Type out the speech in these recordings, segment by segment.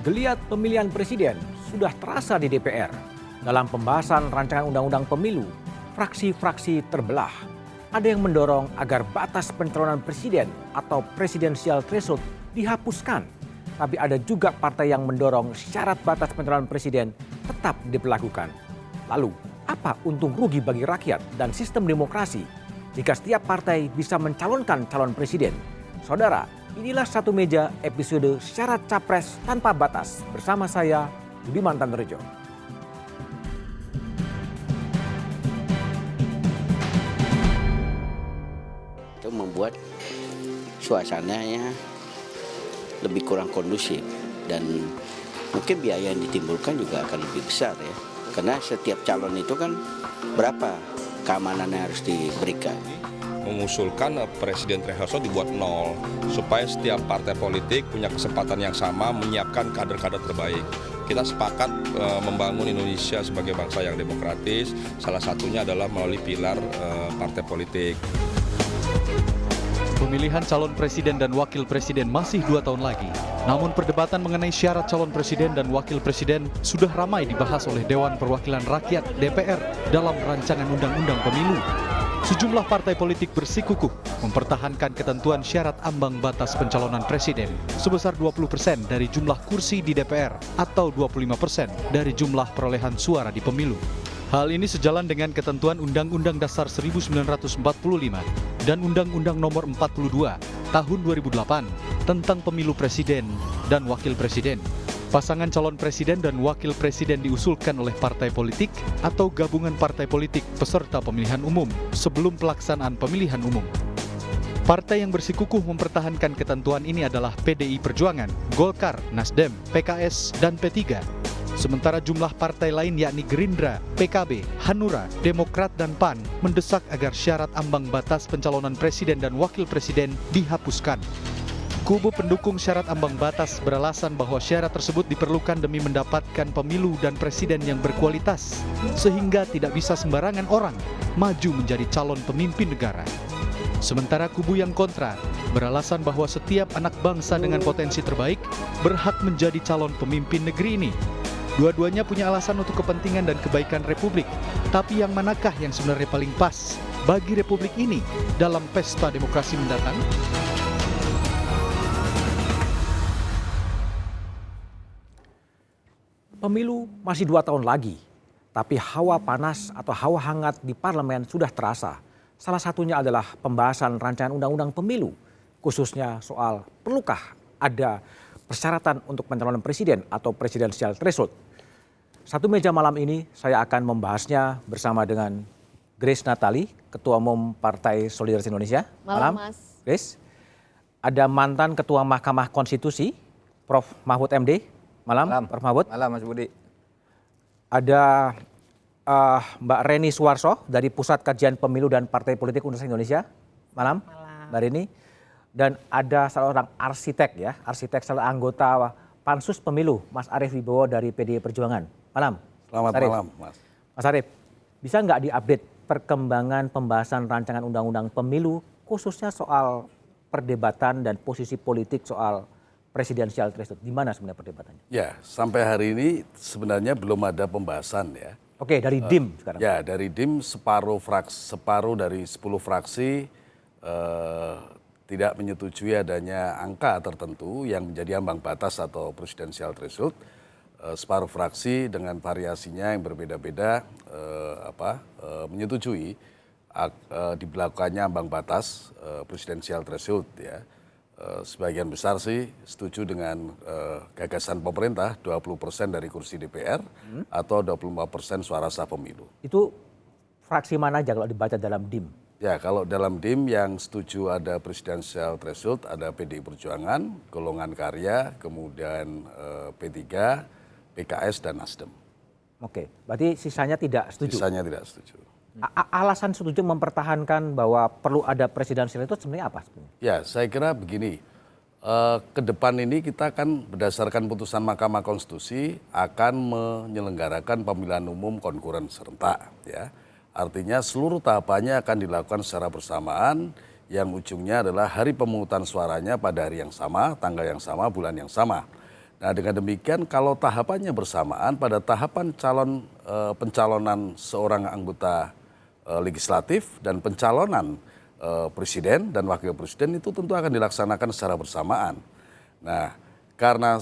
Geliat pemilihan presiden sudah terasa di DPR. Dalam pembahasan rancangan undang-undang pemilu, fraksi-fraksi terbelah. Ada yang mendorong agar batas pencalonan presiden atau presidensial threshold dihapuskan. Tapi ada juga partai yang mendorong syarat batas pencalonan presiden tetap diberlakukan. Lalu, apa untung rugi bagi rakyat dan sistem demokrasi jika setiap partai bisa mencalonkan calon presiden? Saudara, inilah Satu Meja episode Syarat Capres Tanpa Batas bersama saya, Budiman Tanrejo. Itu membuat suasananya lebih kurang kondusif dan mungkin biaya yang ditimbulkan juga akan lebih besar ya. Karena setiap calon itu kan berapa keamanan yang harus diberikan. Mengusulkan presiden threshold dibuat 0 supaya setiap partai politik punya kesempatan yang sama menyiapkan kader-kader terbaik. Kita sepakat membangun Indonesia sebagai bangsa yang demokratis, salah satunya adalah melalui pilar partai politik. Pemilihan calon presiden dan wakil presiden masih 2 tahun lagi. Namun perdebatan mengenai syarat calon presiden dan wakil presiden sudah ramai dibahas oleh Dewan Perwakilan Rakyat (DPR) dalam rancangan undang-undang pemilu. Sejumlah partai politik bersikukuh mempertahankan ketentuan syarat ambang batas pencalonan presiden sebesar 20% dari jumlah kursi di DPR atau 25% dari jumlah perolehan suara di pemilu. Hal ini sejalan dengan ketentuan Undang-Undang Dasar 1945 dan Undang-Undang Nomor 42 Tahun 2008 tentang Pemilu Presiden dan Wakil Presiden. Pasangan calon presiden dan wakil presiden diusulkan oleh partai politik atau gabungan partai politik peserta pemilihan umum sebelum pelaksanaan pemilihan umum. Partai yang bersikukuh mempertahankan ketentuan ini adalah PDI Perjuangan, Golkar, Nasdem, PKS, dan P3. Sementara jumlah partai lain yakni Gerindra, PKB, Hanura, Demokrat, dan PAN mendesak agar syarat ambang batas pencalonan presiden dan wakil presiden dihapuskan. Kubu pendukung syarat ambang batas beralasan bahwa syarat tersebut diperlukan demi mendapatkan pemilu dan presiden yang berkualitas, sehingga tidak bisa sembarangan orang maju menjadi calon pemimpin negara. Sementara kubu yang kontra beralasan bahwa setiap anak bangsa dengan potensi terbaik berhak menjadi calon pemimpin negeri ini. Dua-duanya punya alasan untuk kepentingan dan kebaikan Republik, tapi yang manakah yang sebenarnya paling pas bagi Republik ini dalam pesta demokrasi mendatang? Pemilu masih 2 tahun lagi, tapi hawa panas atau hawa hangat di parlemen sudah terasa. Salah satunya adalah pembahasan rancangan undang-undang pemilu, khususnya soal perlukah ada persyaratan untuk pencalonan presiden atau presidensial threshold. Satu Meja malam ini saya akan membahasnya bersama dengan Grace Natali, Ketua Umum Partai Solidaritas Indonesia. Malam, Mas. Grace. Ada mantan Ketua Mahkamah Konstitusi, Prof. Mahfud MD. Malam, Prof. Mahfud. Malam, Mas Budi. Ada Mbak Reni Suwarso dari Pusat Kajian Pemilu dan Partai Politik Universitas Indonesia. Malam, Mbak Reni. Dan ada seorang arsitek ya, arsitek salah anggota Pansus Pemilu, Mas Arief Wibowo dari PDI Perjuangan. Malam. Selamat malam, Mas. Mas Arief, bisa nggak diupdate perkembangan pembahasan rancangan undang-undang pemilu, khususnya soal perdebatan dan posisi politik soal presidensial threshold? Di mana sebenarnya perdebatannya? Ya, sampai hari ini sebenarnya belum ada pembahasan ya. Oke, dari DIM sekarang. Ya, dari DIM separuh dari 10 fraksi tidak menyetujui adanya angka tertentu yang menjadi ambang batas atau presidensial threshold. Separuh fraksi dengan variasinya yang berbeda-beda menyetujui diberlakukannya ambang batas presidensial threshold ya. Sebagian besar sih setuju dengan gagasan pemerintah 20% dari kursi DPR atau 25% suara sah pemilu. Itu fraksi mana aja kalau dibaca dalam DIM? Ya, kalau dalam DIM yang setuju ada presidensial threshold ada PDI Perjuangan, Golongan Karya, kemudian P3, PKS, dan Nasdem. Oke, berarti sisanya tidak setuju? Sisanya tidak setuju. Alasan setuju mempertahankan bahwa perlu ada presidensial itu sebenarnya apa? Ya, saya kira begini, ke depan ini kita akan berdasarkan putusan Mahkamah Konstitusi akan menyelenggarakan pemilihan umum konkuren serentak. Ya. Artinya seluruh tahapannya akan dilakukan secara bersamaan yang ujungnya adalah hari pemungutan suaranya pada hari yang sama, tanggal yang sama, bulan yang sama. Nah, dengan demikian kalau tahapannya bersamaan pada tahapan pencalonan seorang anggota legislatif dan pencalonan presiden dan wakil presiden itu tentu akan dilaksanakan secara bersamaan. Nah, karena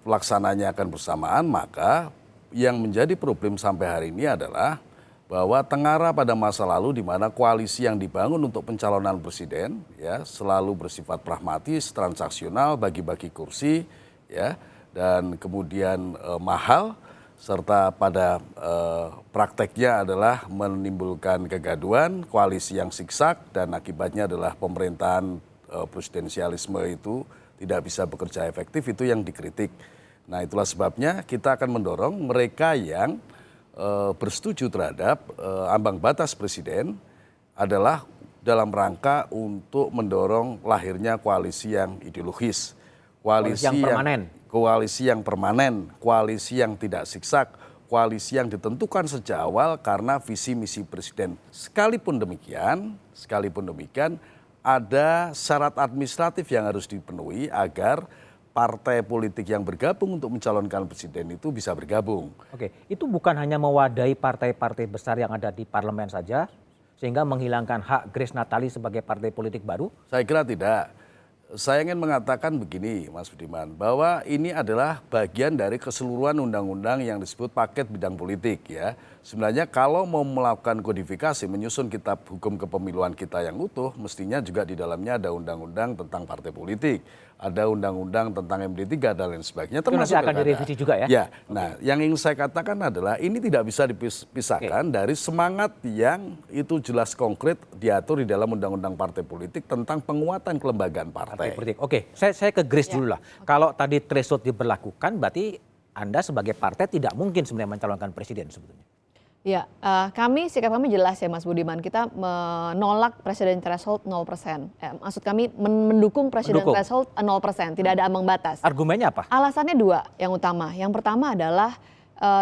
pelaksananya akan bersamaan, maka yang menjadi problem sampai hari ini adalah bahwa tengara pada masa lalu di mana koalisi yang dibangun untuk pencalonan presiden ya selalu bersifat pragmatis, transaksional, bagi-bagi kursi ya dan kemudian mahal serta pada prakteknya adalah menimbulkan kegaduhan, koalisi yang siksak dan akibatnya adalah pemerintahan presidensialisme itu tidak bisa bekerja efektif, itu yang dikritik. Nah, itulah sebabnya kita akan mendorong mereka yang bersetuju terhadap ambang batas presiden adalah dalam rangka untuk mendorong lahirnya koalisi yang ideologis, koalisi yang permanen, koalisi yang tidak siksak, koalisi yang ditentukan sejak awal karena visi misi presiden. Sekalipun demikian ada syarat administratif yang harus dipenuhi agar partai politik yang bergabung untuk mencalonkan presiden itu bisa bergabung. Oke, itu bukan hanya mewadahi partai-partai besar yang ada di parlemen saja, sehingga menghilangkan hak Grace Natali sebagai partai politik baru? Saya kira tidak. Saya ingin mengatakan begini, Mas Budiman, bahwa ini adalah bagian dari keseluruhan undang-undang yang disebut paket bidang politik ya. Sebenarnya kalau mau melakukan kodifikasi, menyusun kitab hukum kepemiluan kita yang utuh, mestinya juga di dalamnya ada undang-undang tentang partai politik, ada undang-undang tentang MD3 dan lain sebagainya. Termasuk akan direvisi juga ya? Ya, nah yang ingin saya katakan adalah ini tidak bisa dipisahkan dari semangat yang itu jelas konkret diatur di dalam undang-undang partai politik tentang penguatan kelembagaan partai. Oke, saya ke Grace dulu lah. Kalau tadi threshold diberlakukan, berarti Anda sebagai partai tidak mungkin sebenarnya mencalonkan presiden sebetulnya. Ya, sikap kami jelas ya Mas Budiman, kita menolak presiden threshold 0%. Maksud kami mendukung presiden threshold 0%, tidak ada ambang batas. Argumennya apa? Alasannya dua yang utama. Yang pertama adalah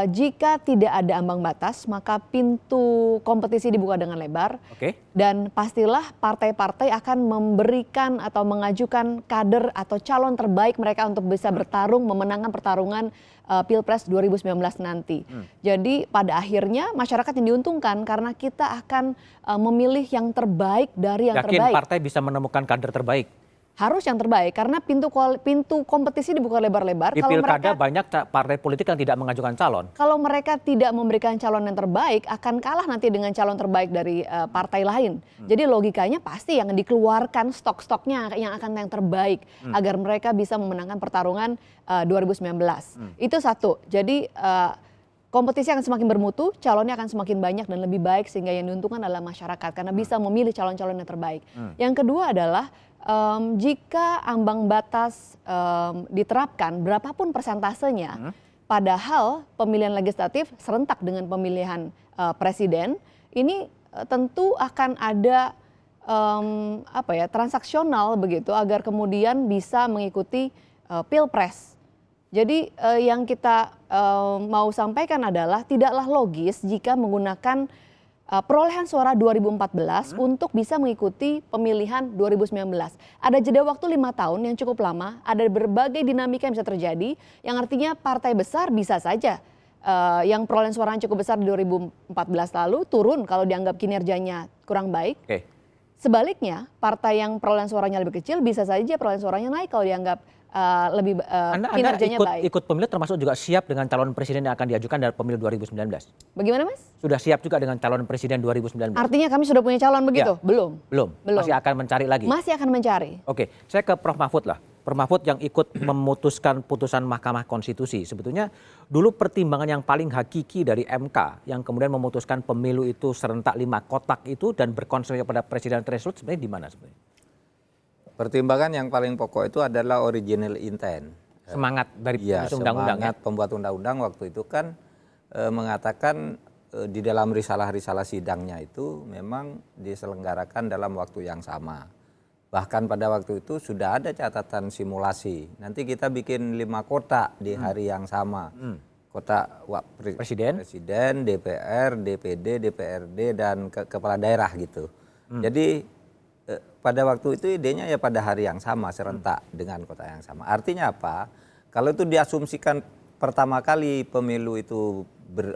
jika tidak ada ambang batas, maka pintu kompetisi dibuka dengan lebar. Oke. Dan pastilah partai-partai akan memberikan atau mengajukan kader atau calon terbaik mereka untuk bisa bertarung, memenangkan pertarungan Pilpres 2019 nanti. Jadi pada akhirnya masyarakat yang diuntungkan karena kita akan memilih yang terbaik dari yang terbaik. Yakin partai bisa menemukan kader terbaik? Harus yang terbaik karena pintu kompetisi dibuka lebar-lebar. Di pilkada banyak partai politik yang tidak mengajukan calon. Kalau mereka tidak memberikan calon yang terbaik akan kalah nanti dengan calon terbaik dari partai lain. Jadi logikanya pasti yang dikeluarkan stok-stoknya yang terbaik agar mereka bisa memenangkan pertarungan 2019. Itu satu. Jadi kompetisi akan semakin bermutu, calonnya akan semakin banyak dan lebih baik sehingga yang diuntungkan adalah masyarakat karena bisa memilih calon-calon yang terbaik. Yang kedua adalah jika ambang batas diterapkan berapapun persentasenya, padahal pemilihan legislatif serentak dengan pemilihan presiden, ini tentu akan ada transaksional begitu agar kemudian bisa mengikuti pilpres. Jadi yang kita mau sampaikan adalah tidaklah logis jika menggunakan perolehan suara 2014 untuk bisa mengikuti pemilihan 2019. Ada jeda waktu 5 tahun yang cukup lama, ada berbagai dinamika yang bisa terjadi, yang artinya partai besar bisa saja yang perolehan suara cukup besar di 2014 lalu turun kalau dianggap kinerjanya kurang baik. Sebaliknya, partai yang perolehan suaranya lebih kecil bisa saja perolehan suaranya naik kalau dianggap kinerjanya baik. Ikut pemilu termasuk juga siap dengan calon presiden yang akan diajukan dalam pemilu 2019. Bagaimana Mas? Sudah siap juga dengan calon presiden 2019. Artinya kami sudah punya calon begitu? Ya. Belum. Masih akan mencari lagi? Masih akan mencari. Oke, saya ke Prof Mahfud lah. Prof Mahfud yang ikut memutuskan putusan Mahkamah Konstitusi. Sebetulnya dulu pertimbangan yang paling hakiki dari MK yang kemudian memutuskan pemilu itu serentak 5 kotak itu dan berkonsensus pada presiden threshold sebenarnya di mana sebenarnya? Pertimbangan yang paling pokok itu adalah original intent. Semangat dari undang-undang. Semangat pembuat undang-undang waktu itu kan mengatakan di dalam risalah-risalah sidangnya itu memang diselenggarakan dalam waktu yang sama. Bahkan pada waktu itu sudah ada catatan simulasi. Nanti kita bikin 5 kotak di hari yang sama. Kotak presiden, DPR, DPD, DPRD dan kepala daerah gitu. Jadi pada waktu itu idenya ya pada hari yang sama serentak dengan kota yang sama. Artinya apa? Kalau itu diasumsikan pertama kali pemilu itu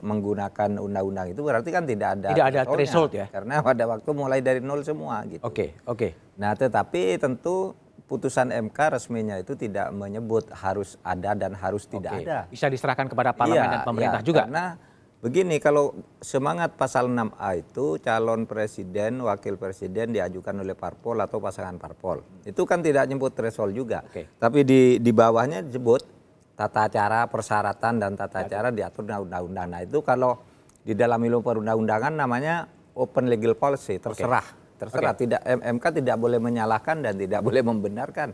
menggunakan undang-undang itu berarti kan tidak ada threshold ya. Karena pada waktu mulai dari nol semua gitu. Oke. Nah, tetapi tentu putusan MK resminya itu tidak menyebut harus ada dan harus tidak ada. Bisa diserahkan kepada parlemen dan pemerintah juga. Karena begini, kalau semangat pasal 6A itu calon presiden, wakil presiden diajukan oleh parpol atau pasangan parpol. Itu kan tidak nyebut threshold juga. Tapi di bawahnya disebut tata cara, persyaratan dan tata cara diatur dalam undang-undang. Nah, itu kalau di dalam ilmu perundang-undangan namanya open legal policy, terserah. Tidak, MK tidak boleh menyalahkan dan tidak boleh membenarkan.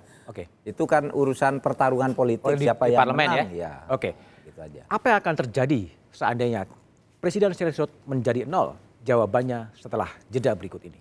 Itu kan urusan pertarungan politik siapa yang menang. Ya. Gitu aja. Apa yang akan terjadi seandainya Presiden threshold menjadi 0? Jawabannya setelah jeda berikut ini.